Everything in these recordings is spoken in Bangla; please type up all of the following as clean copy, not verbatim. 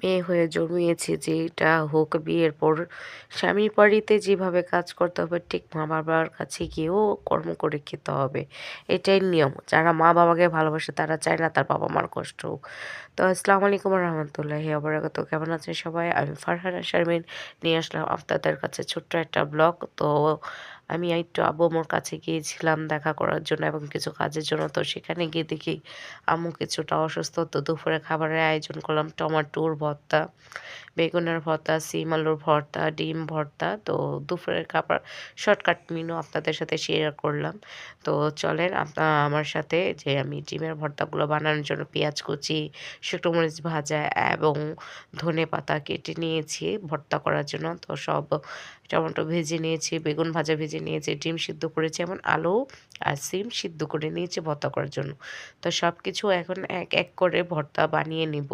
মেয়ে হয়ে জন্মিয়েছি যে এটা হোক বিয়ের পর স্বামীর বাড়িতে যেভাবে কাজ করতে হবে ঠিক মা বাবার কাছে গিয়েও কর্ম করে খেতে হবে। এটাই নিয়ম। যারা মা বাবাকে ভালোবাসে তারা চায় না তার বাবা মার কষ্ট হোক। তো আসসালামু আলাইকুম রহমতুল্লাহি ওয়া কেমন আছেন সবাই? আমি ফারহানা শারমিন নিয়ে আসলাম আপনাদের কাছে ছোট্ট একটা ব্লগ। তো আমি একটু আব্বু আম্মুর কাছে গিয়েছিলাম দেখা করার জন্য এবং কিছু কাজের জন্য। তো সেখানে গিয়ে দেখি আম্মু কিছুটা অসুস্থ। তো দুপুরে খাবারের আয়োজন করলাম টমেটোর ভর্তা, বেগুনের ভর্তা, সিম আলুর ভর্তা, ডিম ভর্তা। তো দুপুরের খাবার শর্টকাট মেনু আপনাদের সাথে শেয়ার করলাম। তো চলেন আমার সাথে যে আমি ডিমের ভর্তাগুলো বানানোর জন্য পেঁয়াজ কুচি, শুকনো মরিচ ভাজা এবং ধনেপাতা কেটে নিয়েছি ভর্তা করার জন্য। তো সব টমেটো ভেজে নিয়েছি, বেগুন ভাজা ভেজে নিয়েছি, ডিম সিদ্ধ করেছি এবং আলু আর সিম সিদ্ধ করে নিয়েছি ভর্তা করার জন্য। তো সবকিছু এখন এক এক করে ভর্তা বানিয়ে নিব।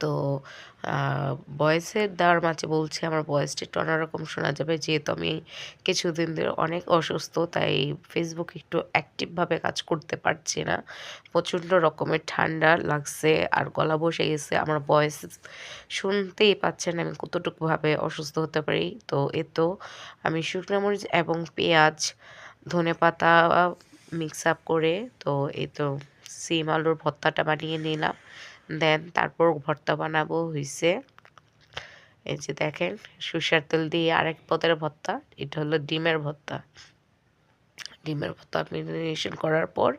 তো আ ভয়েসের দেওয়ার মাঝে বলছি আমার ভয়েসটা একটু অন্যরকম শোনা যাবে। যেহেতু আমি কিছুদিন ধরে অনেক অসুস্থ, তাই ফেসবুকে একটু অ্যাক্টিভভাবে কাজ করতে পারছি না। প্রচণ্ড রকমের ঠান্ডা লাগছে আর গলা বসে গেছে। আমার ভয়েস শুনতেই পাচ্ছেন আমি কতটুকুভাবে অসুস্থ হতে পারি। তো আমি শুকনো মরিচ এবং পেঁয়াজ, ধনেপাতা মিক্স আপ করে তো সিম আলুর ভর্তাটা বানিয়ে নিলাম। দেন তারপর ভর্তা বানাবো হইছে এই যে দেখেন সরিষার তেল দিয়ে আরেক পদের ভর্তা। এটা হলো ডিমের ভর্তা। ডিমের ভর্তা মেরিনেশন করার পর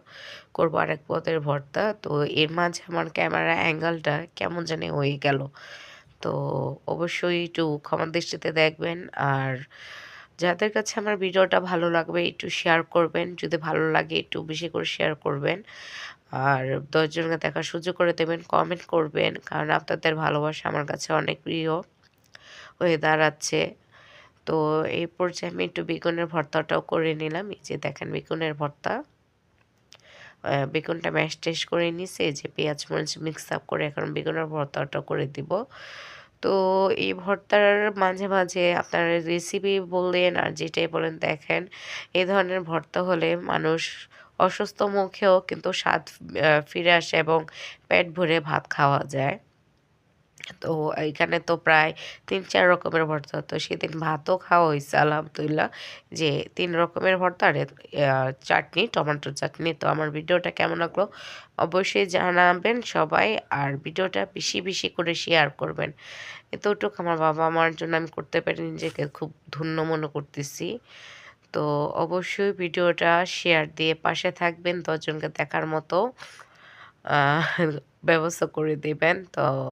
করবো আরেক পদের ভর্তা। তো এর মাঝে আমার ক্যামেরা অ্যাঙ্গেলটা কেমন জানি হয়ে গেল। তো অবশ্যই একটু ক্ষমার দৃষ্টিতে দেখবেন। আর যাদের কাছে আমার ভিডিওটা ভালো লাগবে একটু শেয়ার করবেন। যদি ভালো লাগে একটু বেশি করে শেয়ার করবেন। আর ১০ জনকে দেখার সুযোগ করে দেবেন, কমেন্ট করবেন। কারণ আপনাদের ভালোবাসা আমার কাছে অনেক প্রিয় হয়ে দাঁড়াচ্ছে। তো এই পর্যায়ে আমি একটু বেগুনের ভর্তাটাও করে নিলাম। এই যে দেখেন বেগুনের ভর্তা। বেগুনটা ম্যাশ-ট্যাশ করে নিছি। এই যে পেঁয়াজ মরিচ মিক্স আপ করে এখন বেগুনের ভর্তাটাও করে দিব। তো এই ভর্তার মাঝে, মাঝে আপনারা রেসিপি বললেন আর যেটাই বলেন দেখেন, এ ধরনের ভর্তা হলে মানুষ অসুস্থ মুখেও কিন্তু স্বাদ ফিরে আসে এবং পেট ভরে ভাত খাওয়া যায়। তো এইখানে তো প্রায় ৩-৪ রকমের ভর্তা। তো সেদিন ভাতও খাওয়া হইছে আলহামদুলিল্লাহ। যে ৩ রকমের ভর্তা আর চাটনি, টমেটোর চাটনি। তো আমার ভিডিওটা কেমন লাগলো অবশ্যই জানাবেন সবাই। আর ভিডিওটা বেশি, বেশি করে শেয়ার করবেন। এতটুকু আমার বাবা-মার জন্য আমি করতে পারি নিজেকে খুব ধন্য মনে করতেছি। তো অবশ্যই ভিডিওটা শেয়ার দিয়ে পাশে থাকবেন। ১০ জনকে দেখার মতো আ ব্যবস্থা করে দিবেন। তো